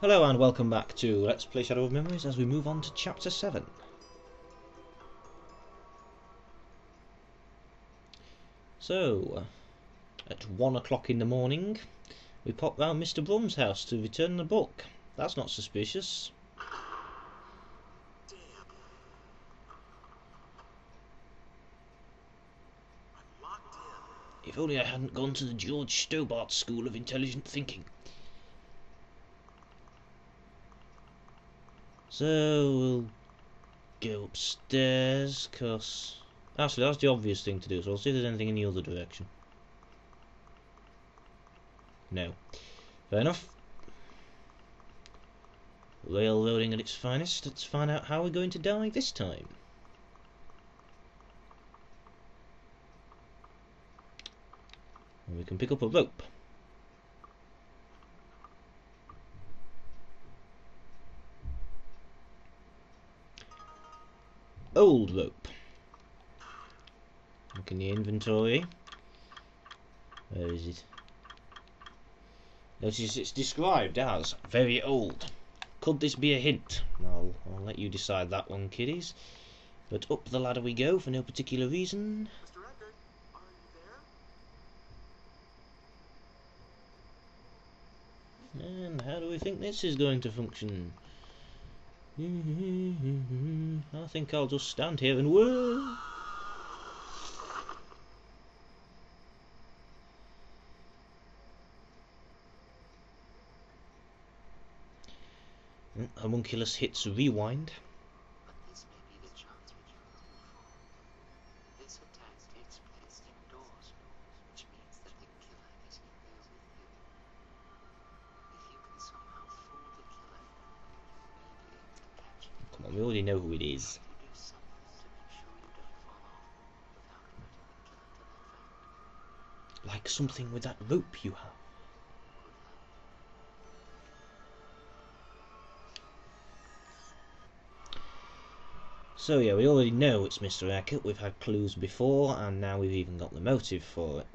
Hello and welcome back to Let's Play Shadow of Memories as we move on to Chapter 7. So, at 1 o'clock in the morning, we pop round Mr. Brum's house to return the book. That's not suspicious. Damn. I'm locked in. If only I hadn't gone to the George Stobart School of Intelligent Thinking. So, we'll go upstairs, cause... Actually, that's the obvious thing to do, so I'll see if there's anything in the other direction. No. Fair enough. Railroading at its finest. Let's find out how we're going to die this time. And we can pick up a rope. Old rope. Look in the inventory. Where is it? Notice it's described as very old. Could this be a hint? I'll let you decide that one, kiddies. But up the ladder we go for no particular reason. Mr. Eckart, are you there? And how do we think this is going to function? I think I'll just stand here and whoa! Homunculus hits rewind. But this may be the chance which you are looking for. This attack takes place indoors, which means that the killer is in there with you. If you can somehow fool the killer, you may be able to catch him. Come on, we already know who it is. You do something to make sure you don't fall off without hurting the killer to their friend. Like something with that rope you have. So yeah, we already know it's Mr. Eckart. We've had clues before, and now we've even got the motive for it.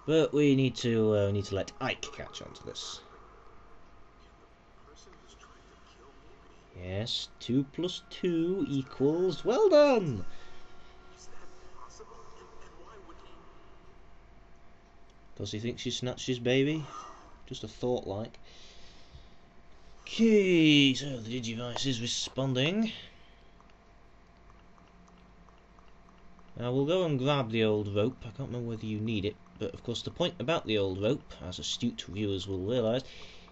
But we need to let Ike catch on to this. Can the person who's trying to kill me be? Yes, 2 plus 2 equals... Well done! Is that possible? And why would he? Because he thinks she snatched his baby. Just a thought, like. Okay, so the Digivice is responding. Now we'll go and grab the old rope. I can't remember whether you need it, but of course the point about the old rope, as astute viewers will realise,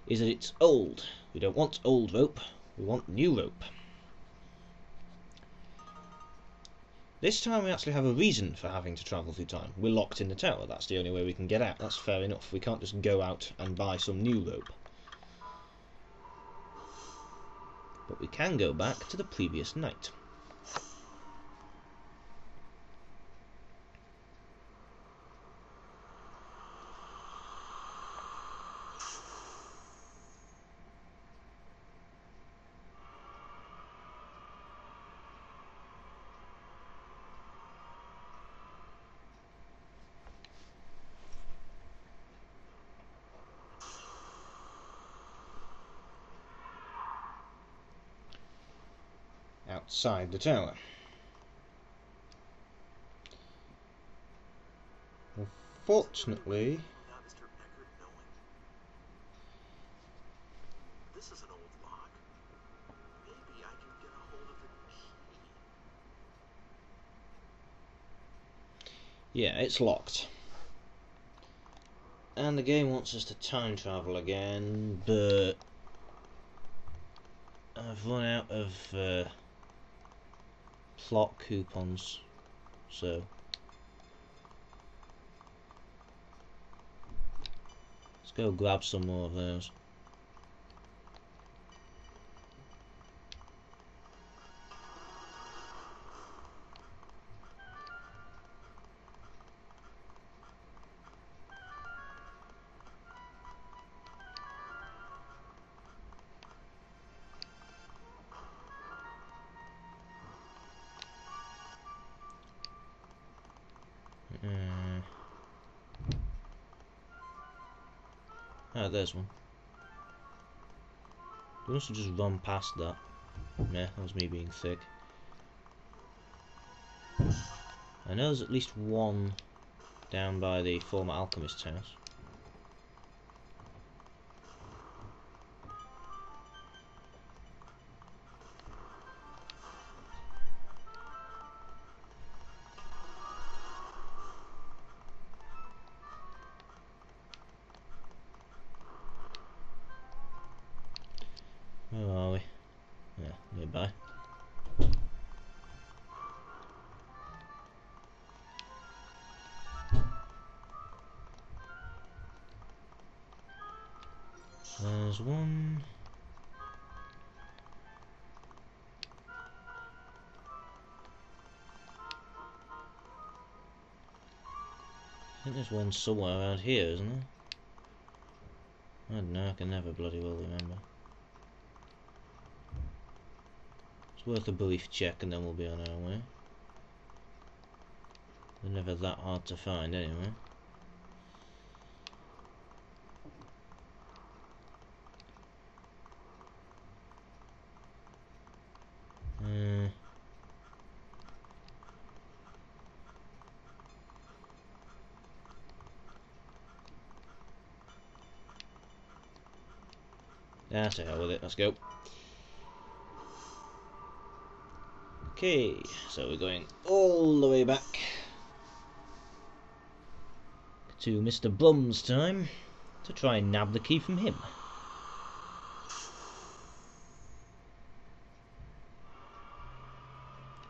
is that it's old. We don't want old rope, we want new rope. This time we actually have a reason for having to travel through time. We're locked in the tower, that's the only way we can get out. That's fair enough. We can't just go out and buy some new rope. But we can go back to the previous night. Outside the tower. Unfortunately, Without Mr. Eckart knowing. This is an old lock. Maybe I can get a hold of the key. yeah, it's locked. And the game wants us to time travel again, but I've run out of plot coupons, so let's go grab some more of those. Ah, there's one. We must have just run past that. Nah, that was me being thick. I know there's at least one down by the former alchemist's house. Where are we? Yeah, nearby. There's one. I think there's one somewhere around here, isn't there? I don't know, I can never bloody well remember. It's worth a brief check and then we'll be on our way. They're never that hard to find anyway. Yeah, to hell with it, let's go. Okay, so we're going all the way back to Mr. Bum's time to try and nab the key from him.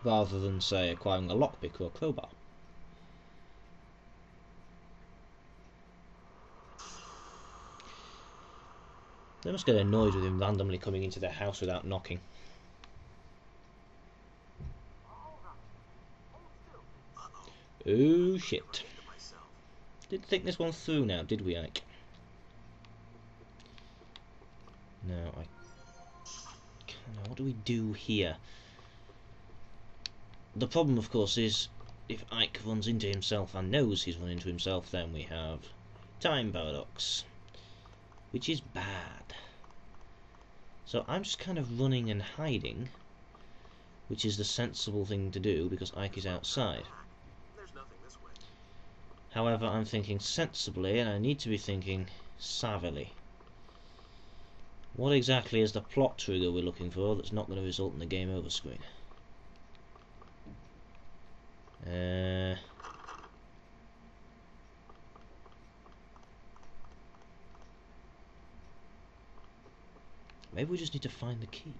Rather than, say, acquiring a lockpick or a crowbar. They must get annoyed with him randomly coming into their house without knocking. Oh shit. Didn't think this one through now, did we, Ike? No, what do we do here? The problem, of course, is if Ike runs into himself and knows he's run into himself, then we have time paradox, which is bad. So I'm just kind of running and hiding, which is the sensible thing to do because Ike is outside. However, I'm thinking sensibly, and I need to be thinking savvily. What exactly is the plot trigger we're looking for that's not going to result in the game over screen? Maybe we just need to find the key.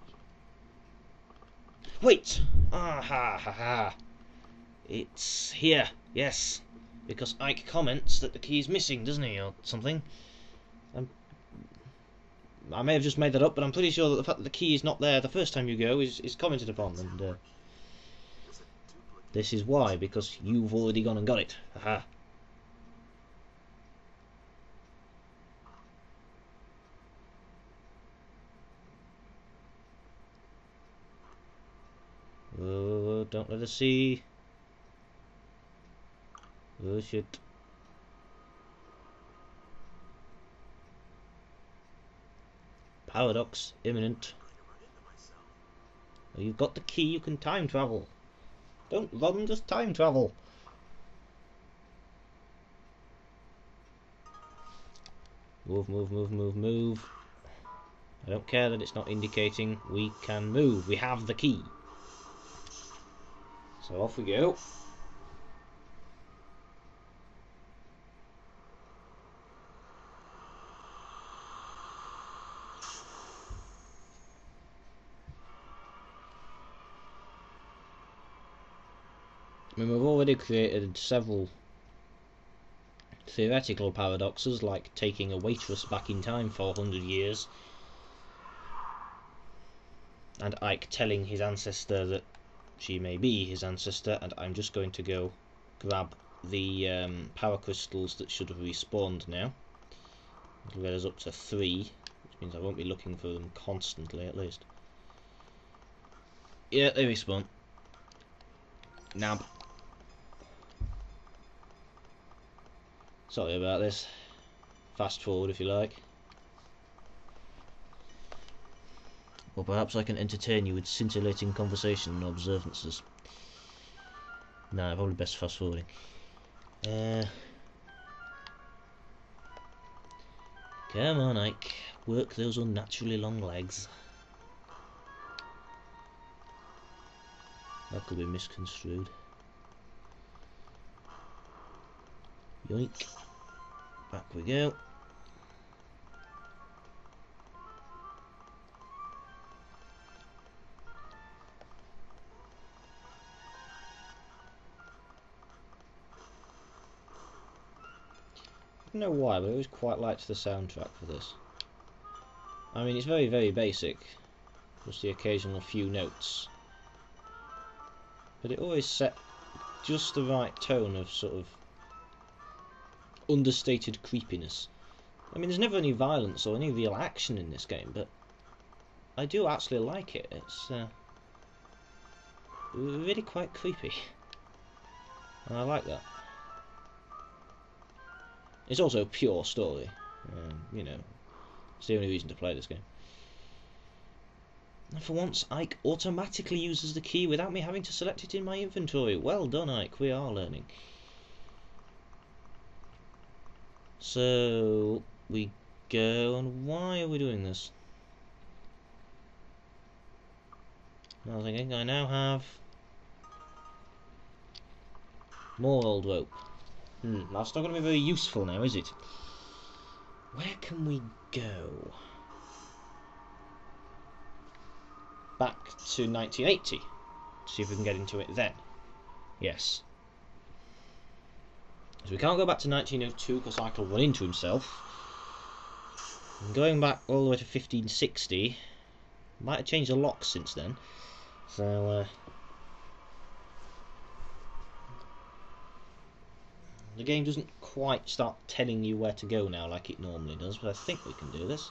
Wait! Ah ha ha ha! It's here, yes. Because Ike comments that the key's missing, doesn't he, or something? I may have just made that up, but I'm pretty sure that the fact that the key is not there the first time you go is commented upon, and this is why, because you've already gone and got it. Haha. Oh, don't let us see. Oh shit. Paradox imminent. Oh, you've got the key, you can time travel. Don't run, just time travel. Move, move, move, move, move. I don't care that it's not indicating we can move. We have the key. So off we go. I mean, we've already created several theoretical paradoxes, like taking a waitress back in time 400 years, and Ike telling his ancestor that she may be his ancestor, and I'm just going to go grab the power crystals that should have respawned now. It'll get us up to 3, which means I won't be looking for them constantly, at least. Yeah, they respawn. Nab. Sorry about this. Fast forward if you like. Or perhaps I can entertain you with scintillating conversation and observances. Nah, probably best fast forwarding. Come on, Ike. Work those unnaturally long legs. That could be misconstrued. Yoink. Back we go. I don't know why, but I always quite liked the soundtrack for this. I mean, it's very, very basic. Just the occasional few notes. But it always set just the right tone of sort of understated creepiness. I mean, there's never any violence or any real action in this game, but I do actually like it. It's really quite creepy. And I like that. It's also pure story. You know, it's the only reason to play this game. And for once, Ike automatically uses the key without me having to select it in my inventory. Well done, Ike. We are learning. So we go, and why are we doing this? I was thinking I now have more old rope. That's not going to be very useful now, is it? Where can we go? Back to 1980. See if we can get into it then. Yes. So we can't go back to 1902 because Ike will run into himself. And going back all the way to 1560 might have changed a lot since then. So the game doesn't quite start telling you where to go now like it normally does, but I think we can do this.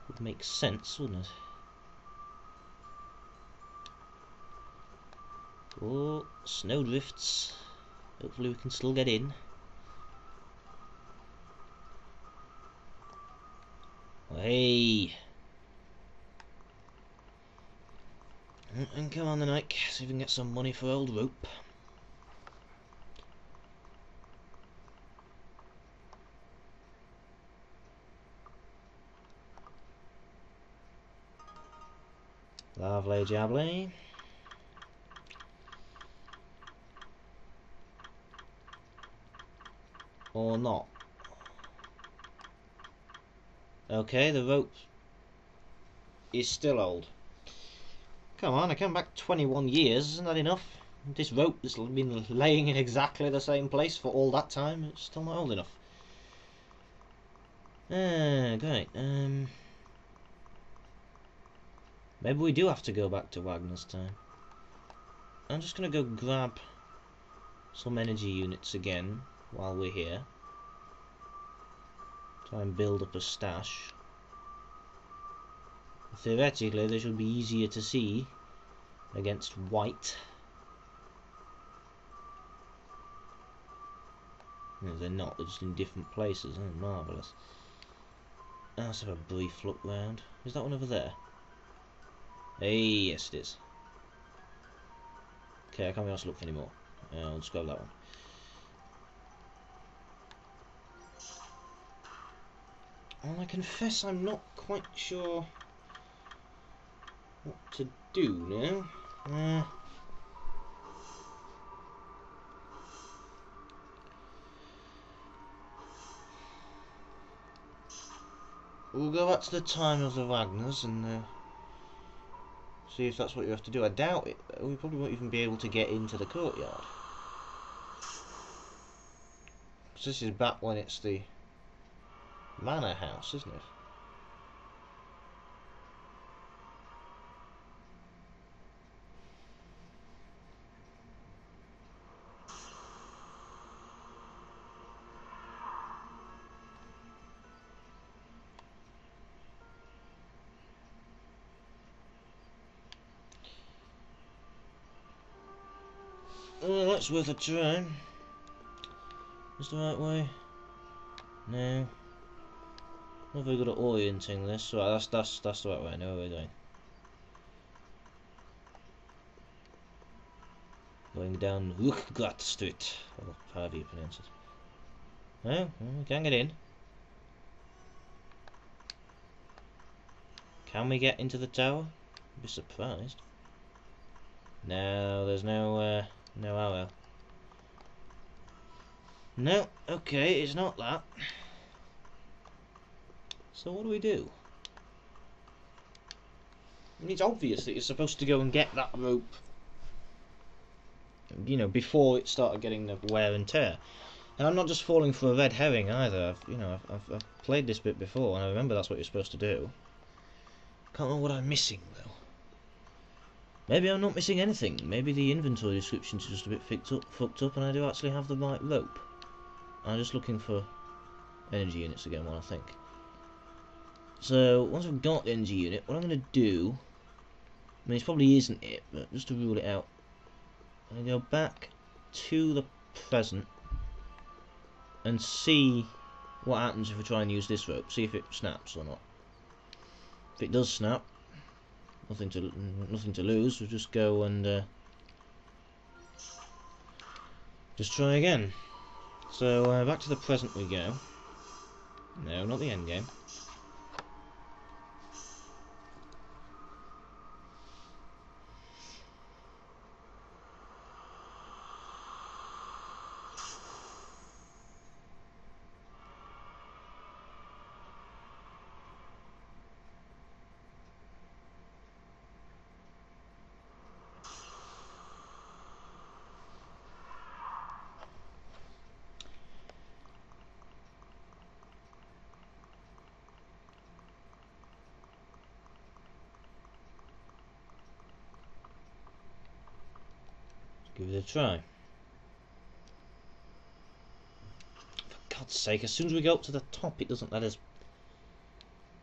Would make sense, wouldn't it? Oh, snowdrifts. Hopefully we can still get in. Oh, hey! And come on then, Ike. See if we can get some money for old rope. Lovely jubbly. Or not. Okay, the rope is still old. Come on, I come back 21 years, isn't that enough? This rope has been laying in exactly the same place for all that time, it's still not old enough. Great. Maybe we do have to go back to Wagner's time. I'm just gonna go grab some energy units again while we're here. Try and build up a stash. Theoretically, they should be easier to see against white. No, they're not, they're just in different places. Oh, marvellous. Let's have a brief look round. Is that one over there? Hey, yes it is. Okay, I can't be asked to look for any more. I'll just grab that one. Well, I confess I'm not quite sure what to do now. We'll go back to the time of the Wagners and see if that's what you have to do. I doubt it, though. We probably won't even be able to get into the courtyard. Because this is back when it's the manor house, isn't it? Well, that's worth a try. Is the right way? No. Not very good at orienting this. Right, that's the right way. I know what we're doing. Going down Eckart Street, or however you pronounce it. Oh, we can get in. Can we get into the tower? I'd be surprised. No, there's no arrow. No, okay, it's not that. So what do we do? I mean, it's obvious that you're supposed to go and get that rope, you know, before it started getting the wear and tear. And I'm not just falling for a red herring either. I've played this bit before, and I remember that's what you're supposed to do. Can't remember what I'm missing though. Maybe I'm not missing anything. Maybe the inventory description's just a bit fucked up, and I do actually have the right rope. I'm just looking for energy units again, what I think. So once I've got the energy unit, what I'm going to do, I mean, it probably isn't it, but just to rule it out, I'm going to go back to the present and see what happens if we try and use this rope. See if it snaps or not. If it does snap, nothing to lose. We'll just go and just try again. So back to the present we go. No, not the end game. Give it a try. For God's sake, as soon as we go up to the top, it doesn't let us.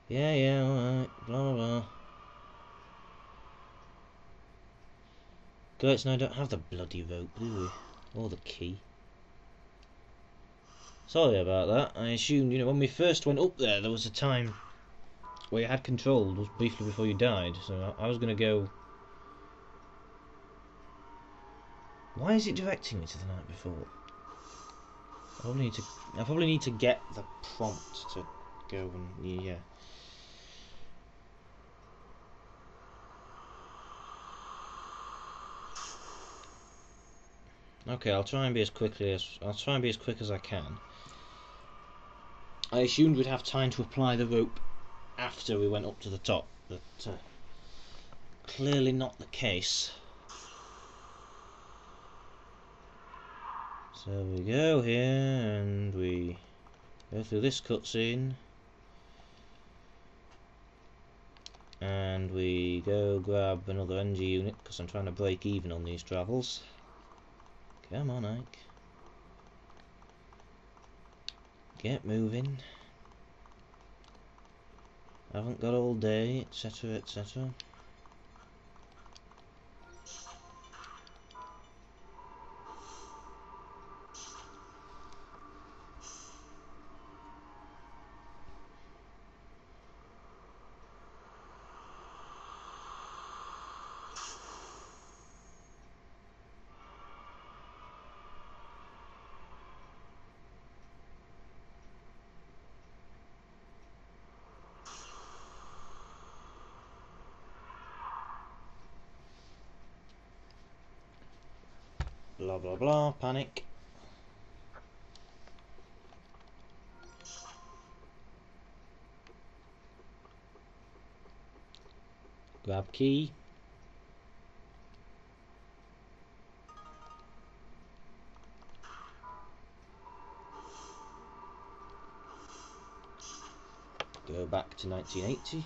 Yeah, alright, blah blah blah. Great, now I don't have the bloody rope, do we? Or the key. Sorry about that. I assumed, when we first went up there was a time where you had control just briefly before you died, so I was going to go. Why is it directing me to the night before? I probably need to get the prompt to go and yeah. Okay, I'll try and be as quick as I can. I assumed we'd have time to apply the rope after we went up to the top, but clearly not the case. So we go here and we go through this cutscene, and we go grab another energy unit because I'm trying to break even on these travels. Come on, Ike. Get moving. Haven't got all day, etc, etc. Blah blah blah, panic. Grab key. Go back to 1980.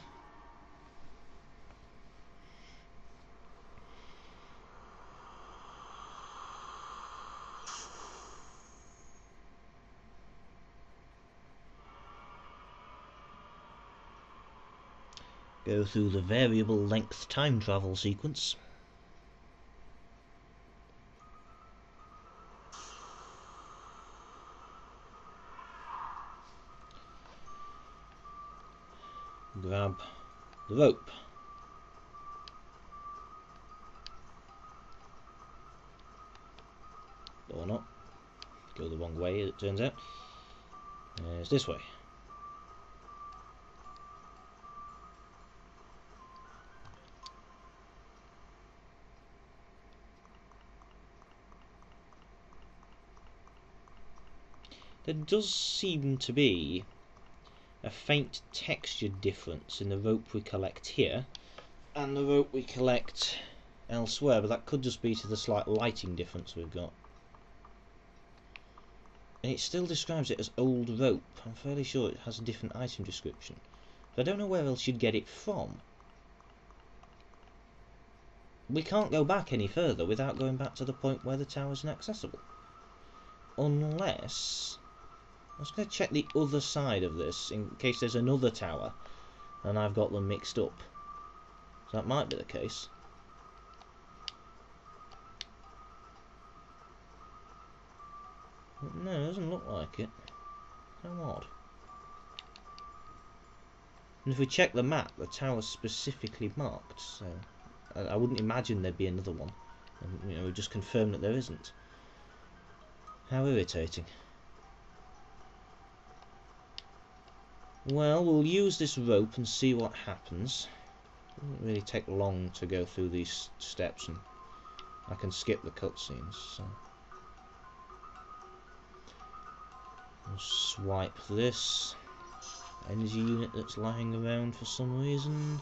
Go through the variable length time travel sequence. grab the rope. Or not. Go the wrong way, it turns out. It's this way. There does seem to be a faint texture difference in the rope we collect here and the rope we collect elsewhere, but that could just be to the slight lighting difference we've got. And it still describes it as old rope. I'm fairly sure it has a different item description. But I don't know where else you'd get it from. We can't go back any further without going back to the point where the tower's inaccessible. Unless... I'm just going to check the other side of this in case there's another tower and I've got them mixed up. So that might be the case. But no, it doesn't look like it. How odd. And if we check the map, the tower's specifically marked, so I wouldn't imagine there'd be another one. And, you know, we just confirm that there isn't. How irritating. Well, we'll use this rope and see what happens. It doesn't really take long to go through these steps, and I can skip the cutscenes. So. We'll swipe this energy unit that's lying around for some reason,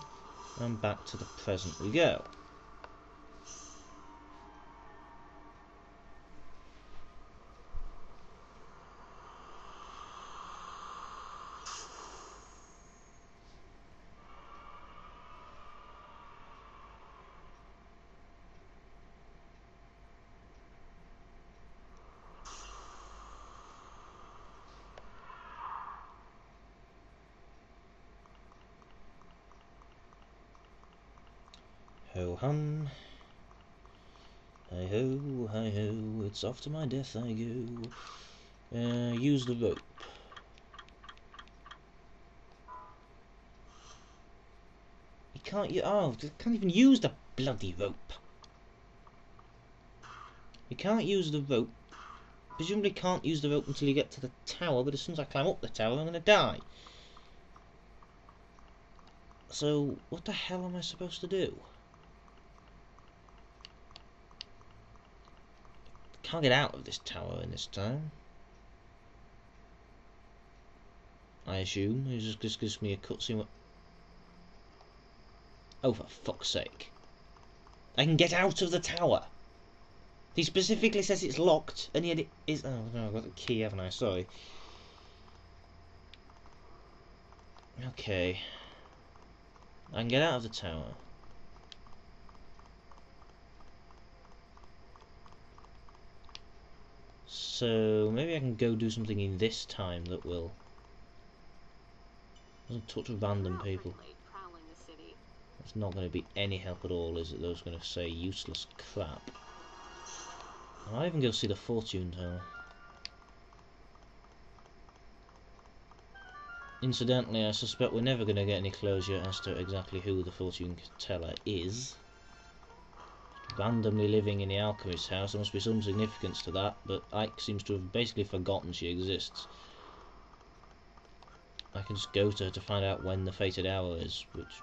and back to the present we go. Ho hum, hi ho, it's off to my death I go. Use the rope. You can't, can't even use the bloody rope. You can't use the rope. Presumably can't use the rope until you get to the tower, but as soon as I climb up the tower I'm gonna die. So, what the hell am I supposed to do? Can't get out of this tower in this time. I assume it just gives me a cutscene. Oh, for fuck's sake! I can get out of the tower. He specifically says it's locked, and yet it is. Oh no, I've got the key, haven't I? Sorry. Okay. I can get out of the tower. So maybe I can go do something in this time that will. Doesn't touch random people. It's not going to be any help at all, is it? Those going to say useless crap. I'll even go see the fortune teller. Incidentally, I suspect we're never going to get any closure as to exactly who the fortune teller is. Randomly living in the alchemist's house, there must be some significance to that, but Ike seems to have basically forgotten she exists. I can just go to her to find out when the fated hour is, which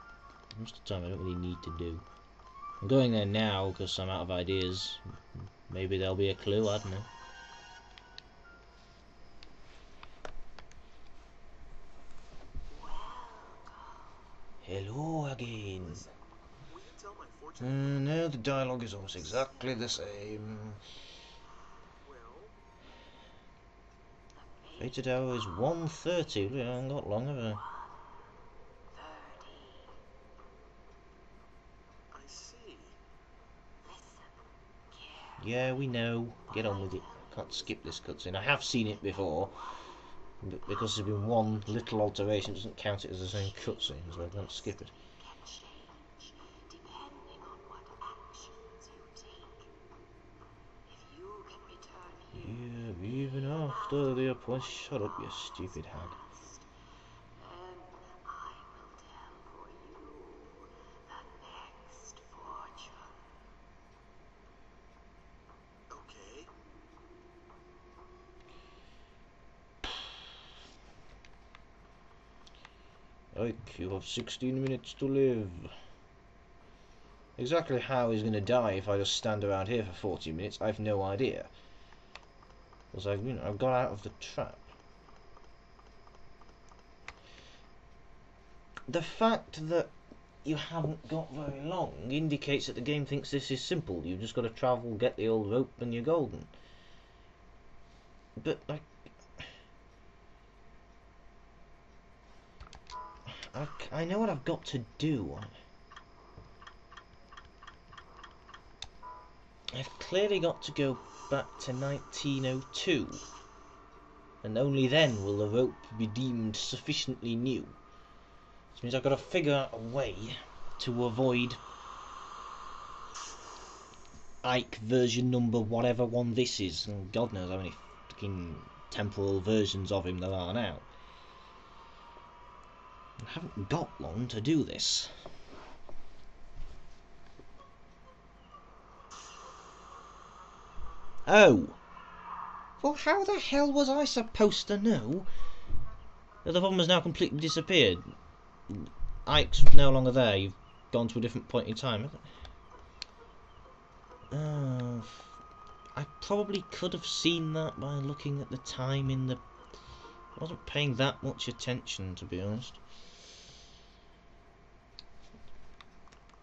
most of the time I don't really need to do. I'm going there now because I'm out of ideas. Maybe there'll be a clue, I don't know. Hello again. Will you tell my fortune? No, the dialogue is almost exactly the same. Well, Fated hour is 1:30. We haven't got long, have I? I see. Yeah, we know. Get on with it. Can't skip this cutscene. I have seen it before, but because there's been one little alteration, it doesn't count it as the same cutscene, so I can't skip it. Yeah, even after the appointment. Shut up, you stupid hag. Ike, you have 16 minutes to live. Exactly how he's going to die if I just stand around here for 40 minutes, I've no idea. Because I've got out of the trap. The fact that you haven't got very long indicates that the game thinks this is simple. You've just got to travel, get the old rope, and you're golden. But I know what I've got to do. I've clearly got to go back to 1902, and only then will the rope be deemed sufficiently new. Which means I've got to figure out a way to avoid Ike version number whatever one this is, and God knows how many fucking temporal versions of him there are now. I haven't got long to do this. Oh! Well, how the hell was I supposed to know that the problem has now completely disappeared? Ike's no longer there, you've gone to a different point in time. I probably could have seen that by looking at the time in the... I wasn't paying that much attention, to be honest.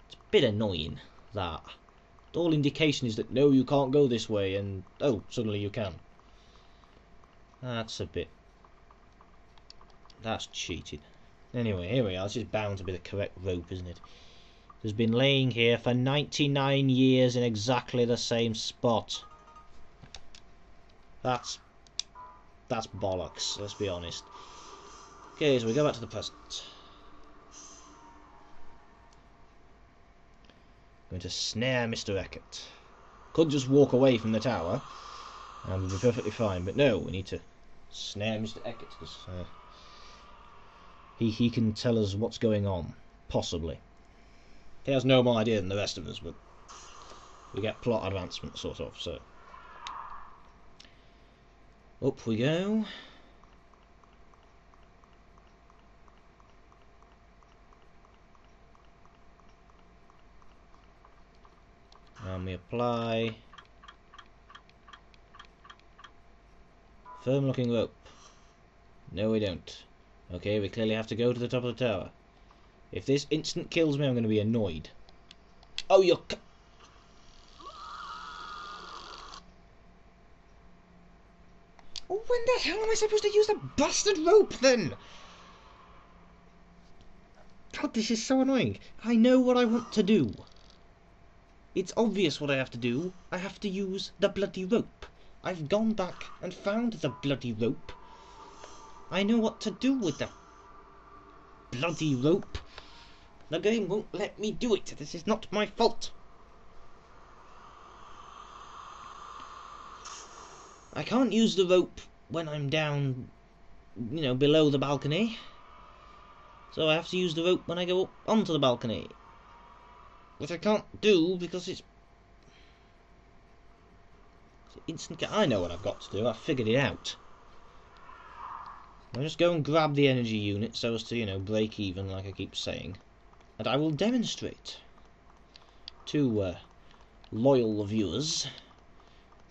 It's a bit annoying, that. All indication is that, no, you can't go this way, and, oh, suddenly you can. That's a bit... That's cheating. Anyway, here we are. This is bound to be the correct rope, isn't it? It's been laying here for 99 years in exactly the same spot. That's bollocks, let's be honest. Okay, so we go back to the present. Going to snare Mr. Eckart. Could just walk away from the tower and we'll be perfectly fine, but no, we need to snare Mr. Eckart because he can tell us what's going on, possibly. He has no more idea than the rest of us, but we get plot advancement, sort of, so. Up we go. And we apply firm looking rope. No, we don't. Okay, we clearly have to go to the top of the tower. If this instant kills me, I'm going to be annoyed. Oh, you're... When the hell am I supposed to use the bastard rope, then? God, this is so annoying. I know what I want to do. It's obvious what I have to do. I have to use the bloody rope. I've gone back and found the bloody rope. I know what to do with the bloody rope. The game won't let me do it. This is not my fault. I can't use the rope when I'm down, you know, below the balcony. So I have to use the rope when I go up onto the balcony. Which I can't do because it's instant. I know what I've got to do. I've figured it out. I'll just go and grab the energy unit so as to, you know, break even, like I keep saying. And I will demonstrate to loyal viewers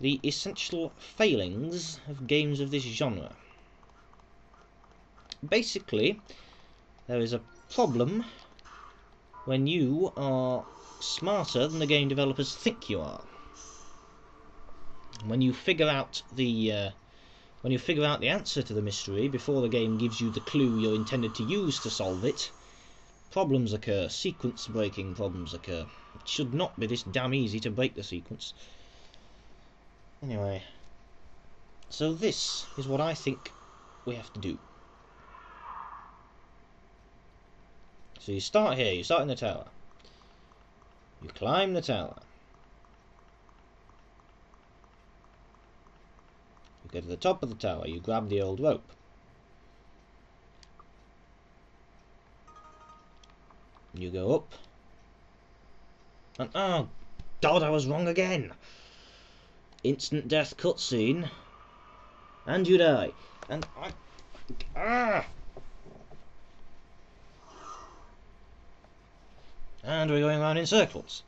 the essential failings of games of this genre. Basically, there is a problem when you are smarter than the game developers think you are. When you figure out the answer to the mystery before the game gives you the clue you're intended to use to solve it, problems occur. Sequence breaking problems occur. It should not be this damn easy to break the sequence. Anyway, so this is what I think we have to do. So you start here, you start in the tower. You climb the tower. You go to the top of the tower, you grab the old rope. You go up. And oh God, I was wrong again. Instant death cutscene. And you die. And I... And we're going around in circles.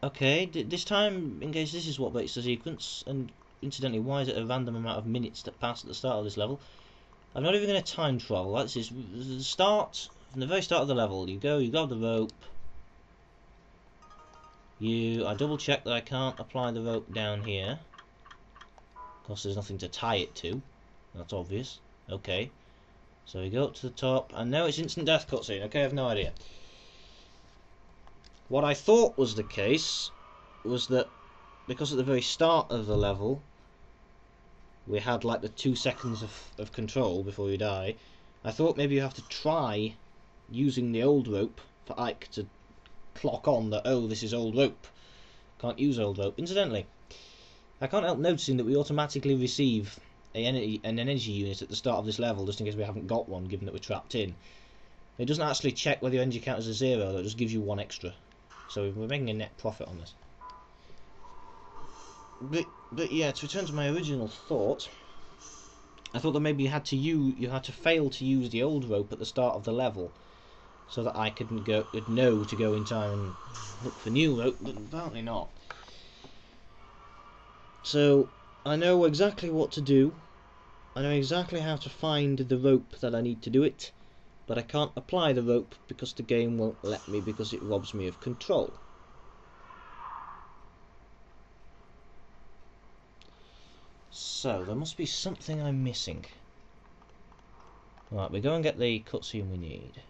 Okay, this time, in case this is what breaks the sequence, and incidentally, why is it a random amount of minutes that pass at the start of this level? I'm not even going to time travel. This is the start, from the very start of the level. You go, you grab the rope. I double check that I can't apply the rope down here. Of course, there's nothing to tie it to. That's obvious. Okay. So we go up to the top, and now it's instant death cutscene. Okay, I have no idea. What I thought was the case was that because at the very start of the level we had like the 2 seconds of control before you die, I thought maybe you have to try using the old rope for Ike to clock on that, oh, this is old rope. Can't use old rope. Incidentally, I can't help noticing that we automatically receive an energy unit at the start of this level, just in case we haven't got one, given that we're trapped in. It doesn't actually check whether your energy count is a 0, it just gives you 1 extra. So we're making a net profit on this. But yeah, to return to my original thought, I thought that maybe you had to fail to use the old rope at the start of the level, so that I could know to go in time and look for new rope, but apparently not. So I know exactly what to do. I know exactly how to find the rope that I need to do it, but I can't apply the rope because the game won't let me, because it robs me of control. So there must be something I'm missing. Right, we go and get the cutscene we need.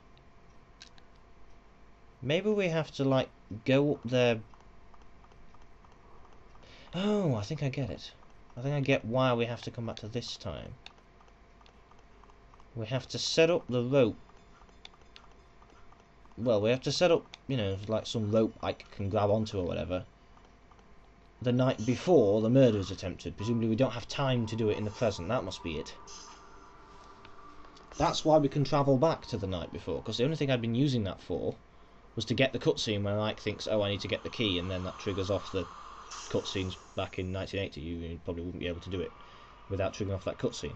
Maybe we have to like go up there. Oh, I think I get it. I think I get why we have to come back to this time. We have to set up the rope. Well, we have to set up, you know, like some rope I can grab onto or whatever, the night before the murder is attempted. Presumably we don't have time to do it in the present. That must be it. That's why we can travel back to the night before, because the only thing I'd been using that for was to get the cutscene when Ike thinks, oh, I need to get the key, and then that triggers off the cutscenes back in 1980. You probably wouldn't be able to do it without triggering off that cutscene.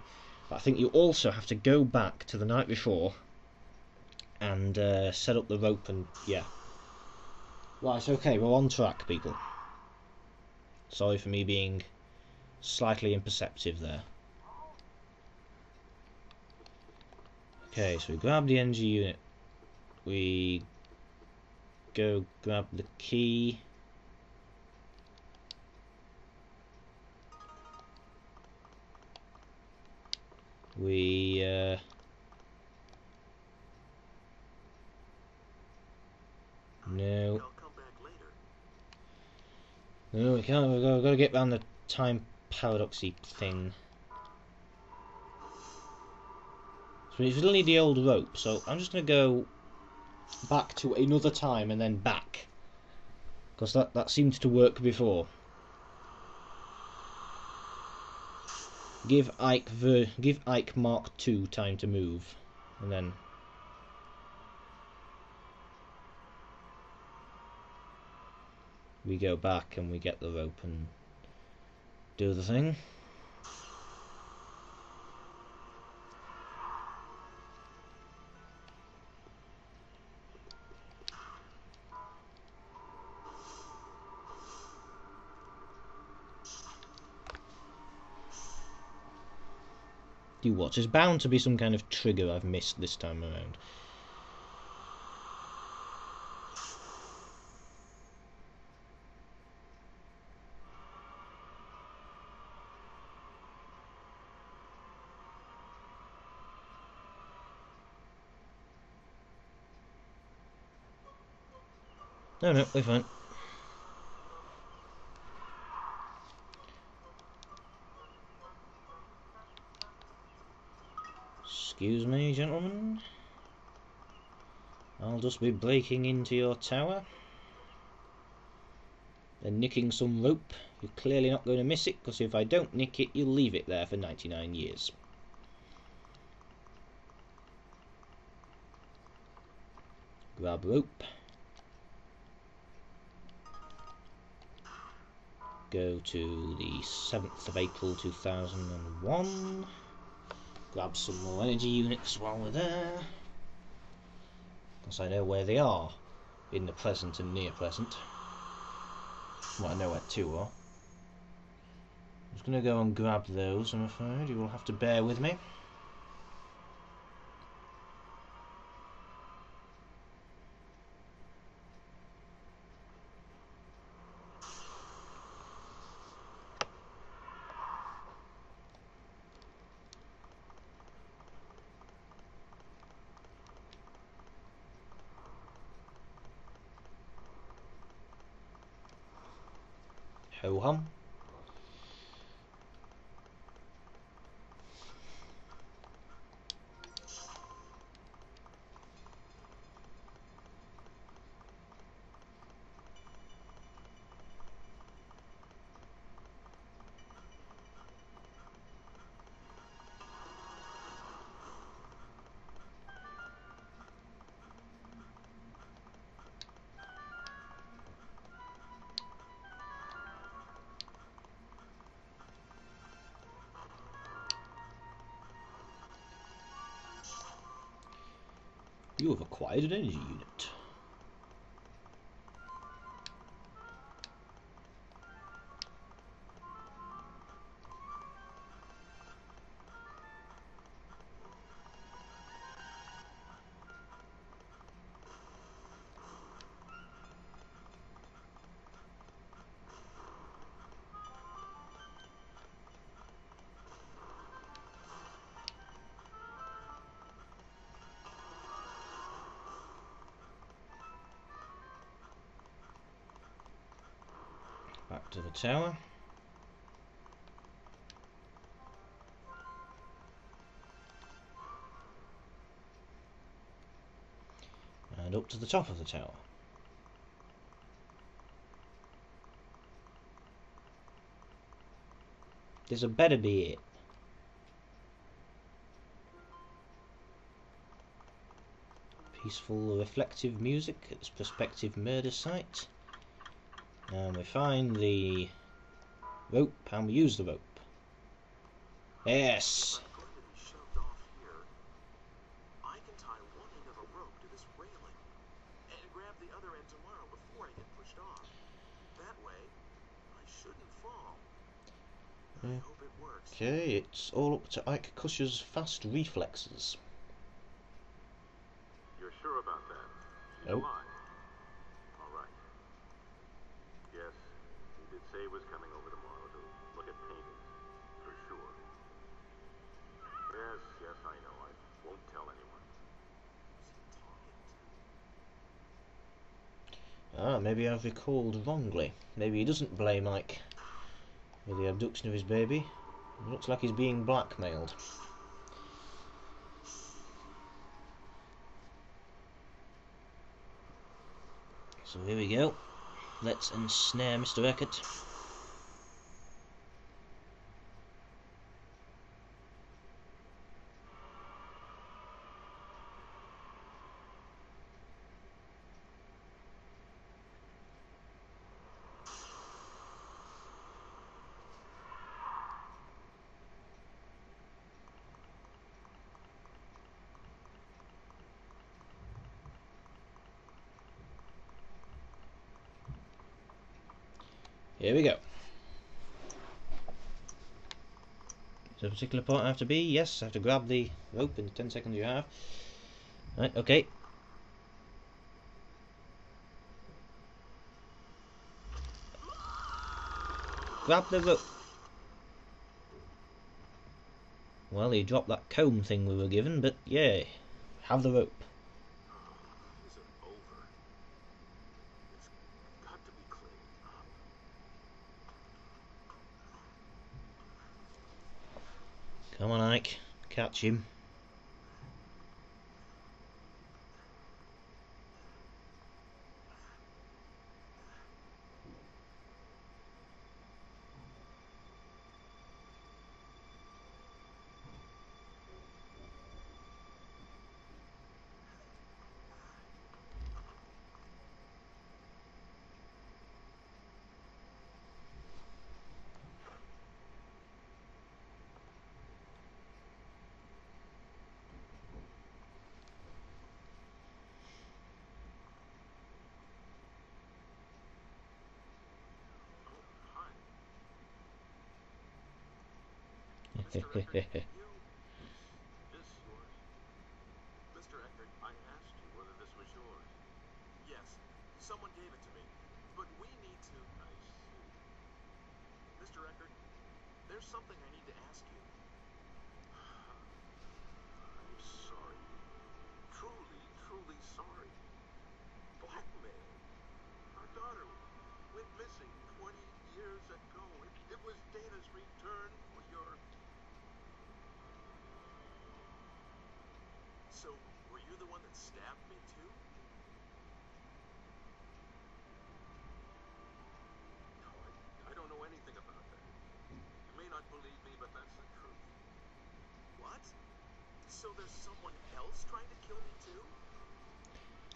But I think you also have to go back to the night before and set up the rope, and yeah. Right, okay, we're on track, people. Sorry for me being slightly imperceptive there. Okay, so we grab the energy unit. We go grab the key. We no. No, we can't. We've got to get around the time paradoxy thing. So we still need the old rope, so I'm just going to go back to another time and then back, because that seemed to work before. Give Ike Mark II time to move, and then we go back and we get the rope and do the thing. Do what? There's bound to be some kind of trigger I've missed this time around. No, we're fine. Excuse me, gentlemen. I'll just be breaking into your tower and nicking some rope. You're clearly not going to miss it, because if I don't nick it, you'll leave it there for 99 years. Grab rope. Go to the 7th of April 2001. Grab some more energy units while we're there. As I know where they are in the present and near present. Well, I know where two are. I'm just going to go and grab those, I'm afraid. You will have to bear with me. Ho hum. You have acquired an energy unit. Back to the tower. And up to the top of the tower. This had better be it. Peaceful, reflective music at this prospective murder site. And we find the rope and we use the rope. Yes! I'm going to be shoved off here. I can tie one end of a rope to this railing and grab the other end tomorrow before I get pushed off. That way, I shouldn't fall. I hope it works. Okay, it's all up to Ike Cusher's fast reflexes. You're sure about that? She's Nope. alive. All right. Yes, he did say he was coming over tomorrow to look at paintings, for sure. Yes, I know. I won't tell anyone. Ah, maybe I've recalled wrongly. Maybe he doesn't blame Ike for the abduction of his baby. It looks like he's being blackmailed. So here we go. Let's ensnare Mr. Eckart. Here we go. Is there a particular point I have to be? Yes, I have to grab the rope in the 10 seconds you have. Right, okay. Grab the rope. Well, he dropped that comb thing we were given, but yeah, have the rope. Is it over? It's got to be cleaned up. Come on, Ike. Catch him. Mr. Eckart, you... This yours? Mr. Eckart, I asked you whether this was yours. yes, someone gave it to me, but we need to... I see. Mr. Eckart, there's something I need to ask you. I'm sorry. Truly, truly sorry. Blackmail. Our daughter went missing 20 years ago. It was Dana's return for your... So, were you the one that stabbed me too? No, I don't know anything about that. You may not believe me, but that's the truth. What? So there's someone else trying to kill me too?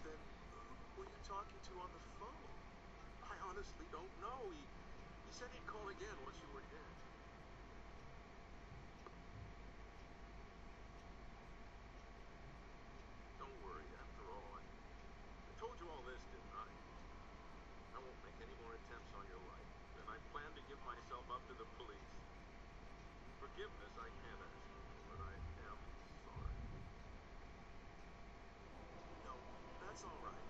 Then who were you talking to on the phone? I honestly don't know. He said he'd call again once you were dead. Don't worry. After all, I told you all this, didn't I? I won't make any more attempts on your life, and I plan to give myself up to the police. Forgiveness I can't ask you, but I am sorry. No, that's all right.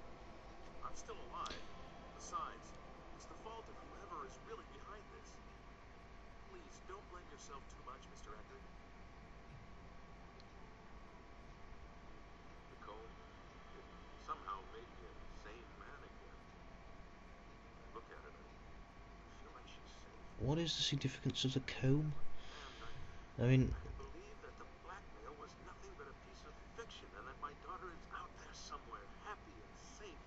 I'm still alive. Besides, it's the fault of whoever is really behind this. Please, don't blame yourself too much, Mr. Eckert. The comb, it somehow made me a sane man again. Look at it, I feel like she's safe. What is the significance of the comb? And I mean, I believe that the blackmail was nothing but a piece of fiction, and that my daughter is out there somewhere, happy and safe.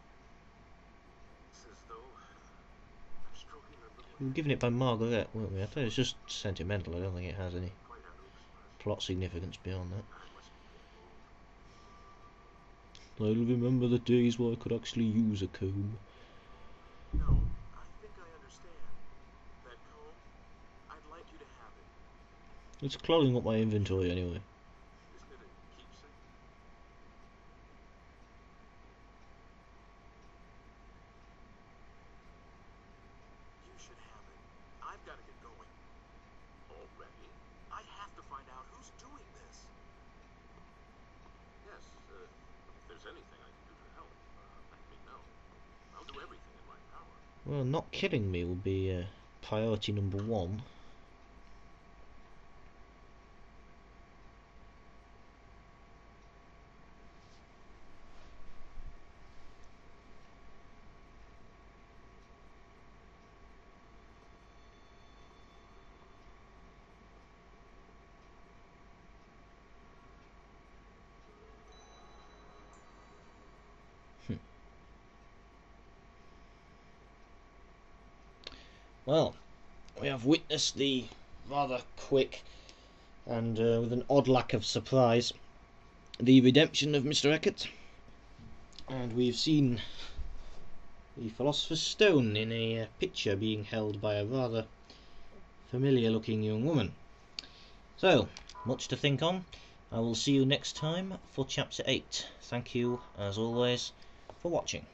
It's as though I'm stroking her little we were hand. given it by Margaret, weren't we? I thought it's just sentimental. I don't think it has any Quite out of express. plot significance beyond that. I must be getting old. I'll remember the days where I could actually use a comb. No, I think I understand. That comb, I'd like you to have it. It's clogging up my inventory anyway. Isn't it a keepsake? You should have it. I've got to get going. Already? I have to find out who's doing this. Yes, if there's anything I can do to help, let me know. I'll do everything in my power. Well, not killing me will be priority number one. Well, we have witnessed the rather quick and with an odd lack of surprise the redemption of Mr. Eckart, and we've seen the Philosopher's Stone in a picture being held by a rather familiar looking young woman. So, much to think on. I will see you next time for Chapter 8. Thank you, as always, for watching.